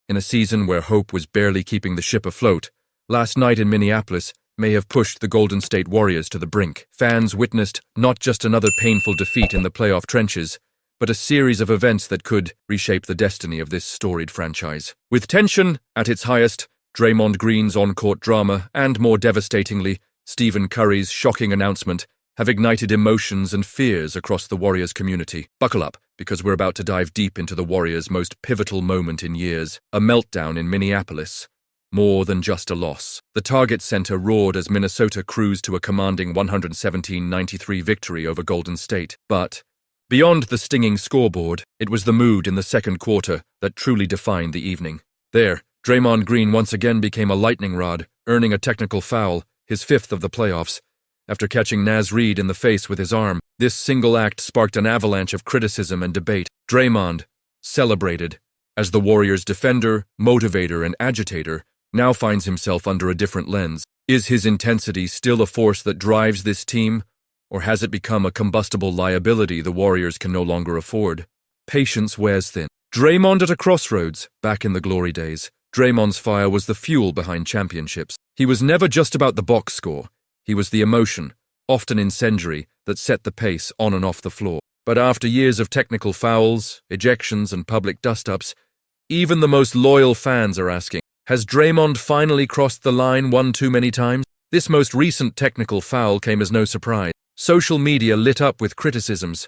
In a season where hope was barely keeping the ship afloat, last night in Minneapolis may have pushed the Golden State Warriors to the brink. Fans witnessed not just another painful defeat in the playoff trenches, but a series of events that could reshape the destiny of this storied franchise. With tension at its highest, Draymond Green's on-court drama, and more devastatingly, Stephen Curry's shocking announcement have ignited emotions and fears across the Warriors community. Buckle up, because we're about to dive deep into the Warriors' most pivotal moment in years, a meltdown in Minneapolis. More than just a loss. The Target Center roared as Minnesota cruised to a commanding 117-93 victory over Golden State. But beyond the stinging scoreboard, it was the mood in the second quarter that truly defined the evening. There, Draymond Green once again became a lightning rod, earning a technical foul, his fifth of the playoffs, after catching Naz Reid in the face with his arm. This single act sparked an avalanche of criticism and debate. Draymond, celebrated as the Warriors' defender, motivator, and agitator, now finds himself under a different lens. Is his intensity still a force that drives this team, or has it become a combustible liability the Warriors can no longer afford? Patience wears thin. Draymond at a crossroads, back in the glory days. Draymond's fire was the fuel behind championships. He was never just about the box score. He was the emotion, often incendiary, that set the pace on and off the floor. But after years of technical fouls, ejections, and public dust-ups, even the most loyal fans are asking, has Draymond finally crossed the line one too many times? This most recent technical foul came as no surprise. Social media lit up with criticisms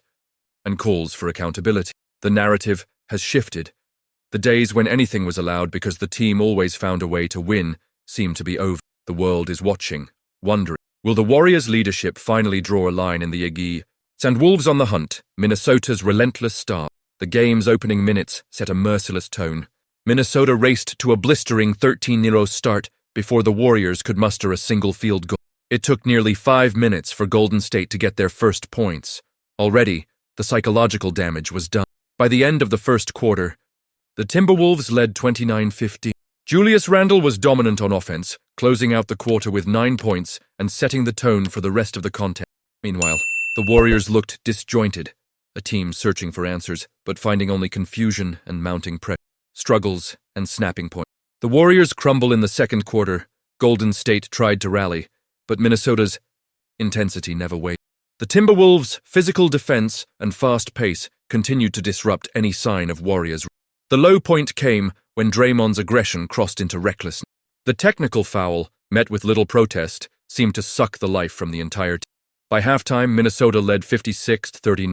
and calls for accountability. The narrative has shifted. The days when anything was allowed because the team always found a way to win seem to be over. The world is watching, wondering, will the Warriors' leadership finally draw a line in the Iggy? And Wolves on the hunt, Minnesota's relentless start. The game's opening minutes set a merciless tone. Minnesota raced to a blistering 13-0 start before the Warriors could muster a single field goal. It took nearly 5 minutes for Golden State to get their first points. Already, the psychological damage was done. By the end of the first quarter, the Timberwolves led 29-15. Julius Randle was dominant on offense, closing out the quarter with 9 points and setting the tone for the rest of the contest. Meanwhile, the Warriors looked disjointed, a team searching for answers, but finding only confusion and mounting pressure. Struggles and snapping points. The Warriors crumble in the second quarter. Golden State tried to rally, but Minnesota's intensity never wavered. The Timberwolves' physical defense and fast pace continued to disrupt any sign of Warriors. The low point came when Draymond's aggression crossed into recklessness. The technical foul, met with little protest, seemed to suck the life from the entire team. By halftime, Minnesota led 56-39.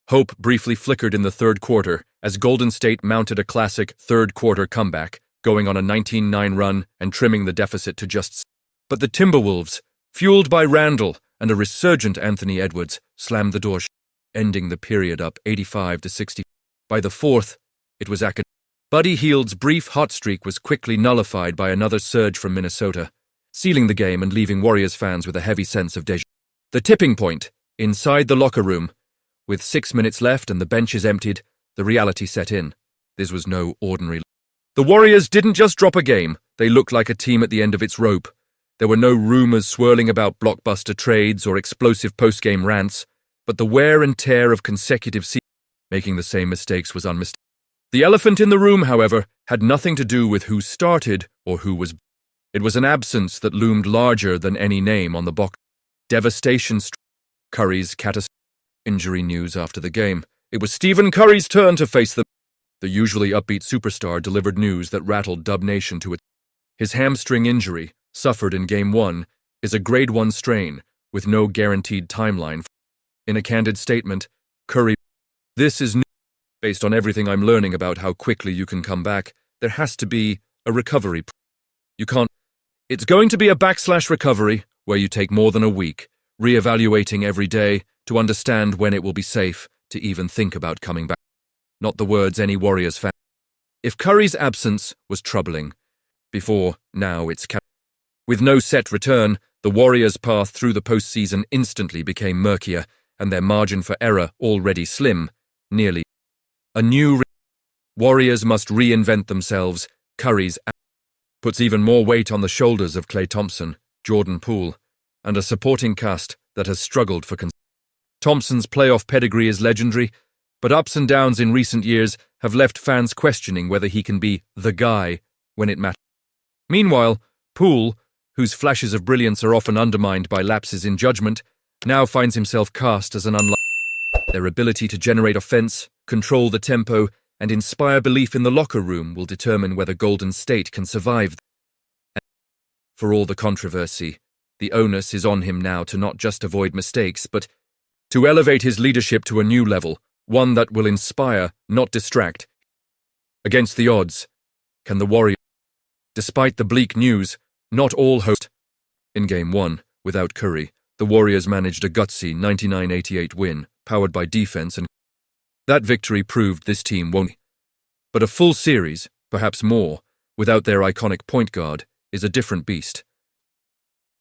Hope briefly flickered in the third quarter as Golden State mounted a classic third-quarter comeback, going on a 19-9 run and trimming the deficit to just 6. But the Timberwolves, fueled by Randle and a resurgent Anthony Edwards, slammed the door shut, ending the period up 85-60. By the fourth, it was academic. Buddy Hield's brief hot streak was quickly nullified by another surge from Minnesota, sealing the game and leaving Warriors fans with a heavy sense of déjà vu. The tipping point, inside the locker room. With 6 minutes left and the benches emptied, the reality set in. This was no ordinary. The Warriors didn't just drop a game, they looked like a team at the end of its rope. There were no rumors swirling about blockbuster trades or explosive post-game rants, but the wear and tear of consecutive seasons. Making the same mistakes was unmistakable. The elephant in the room, however, had nothing to do with who started or who was. It was an absence that loomed larger than any name on the box. Devastation. Curry's catastrophic injury news after the game. It was Stephen Curry's turn to face them. The usually upbeat superstar delivered news that rattled Dub Nation to it. His hamstring injury, suffered in Game 1, is a Grade 1 strain, with no guaranteed timeline. In a candid statement, Curry, "This is new. Based on everything I'm learning about how quickly you can come back, there has to be a recovery. You can't. It's going to be a /recovery, where you take more than a week, re-evaluating every day to understand when it will be safe to even think about coming back." Not the words any Warriors fan. If Curry's absence was troubling before, now it's with no set return, the Warriors' path through the postseason instantly became murkier, and their margin for error, already slim, nearly. A new Warriors must reinvent themselves. Curry's puts even more weight on the shoulders of Klay Thompson, Jordan Poole, and a supporting cast that has struggled for Thompson's playoff pedigree is legendary, but ups and downs in recent years have left fans questioning whether he can be the guy when it matters. Meanwhile, Poole, whose flashes of brilliance are often undermined by lapses in judgment, now finds himself cast as an unlikely. Their ability to generate offense, control the tempo, and inspire belief in the locker room will determine whether Golden State can survive. For all the controversy, the onus is on him now to not just avoid mistakes, but to elevate his leadership to a new level, one that will inspire, not distract. Against the odds, can the Warriors? Despite the bleak news, not all host. In Game 1, without Curry, the Warriors managed a gutsy 99-88 win, powered by defense, and that victory proved this team won't. But a full series, perhaps more, without their iconic point guard, is a different beast.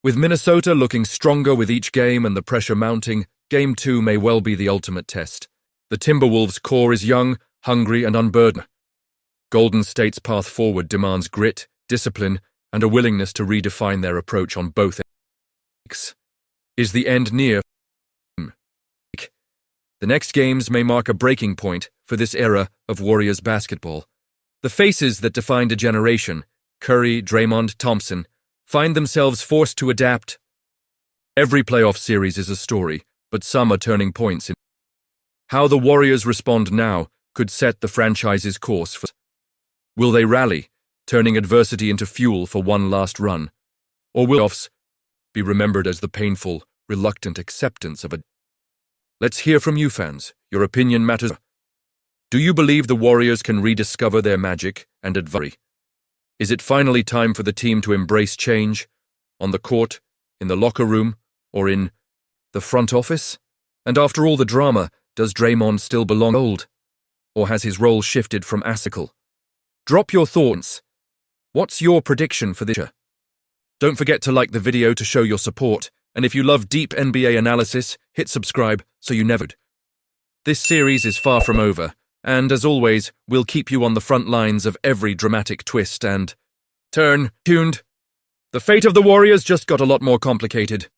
With Minnesota looking stronger with each game and the pressure mounting, Game 2 may well be the ultimate test. The Timberwolves' core is young, hungry, and unburdened. Golden State's path forward demands grit, discipline, and a willingness to redefine their approach on both ends. Is the end near? The next games may mark a breaking point for this era of Warriors basketball. The faces that defined a generation, Curry, Draymond, Thompson, find themselves forced to adapt. Every playoff series is a story, but some are turning points in how the Warriors respond now could set the franchise's course for. Will they rally, turning adversity into fuel for one last run? Or will playoffs be remembered as the painful, reluctant acceptance of a. Let's hear from you fans. Your opinion matters. Do you believe the Warriors can rediscover their magic and adversity? Is it finally time for the team to embrace change? On the court, in the locker room, or in the front office? And after all the drama, does Draymond still belong old? Or has his role shifted from acyclical? Drop your thoughts. What's your prediction for this year? Don't forget to like the video to show your support, and if you love deep NBA analysis, hit subscribe so you never. This series is far from over, and as always, we'll keep you on the front lines of every dramatic twist and turn. Tuned. The fate of the Warriors just got a lot more complicated.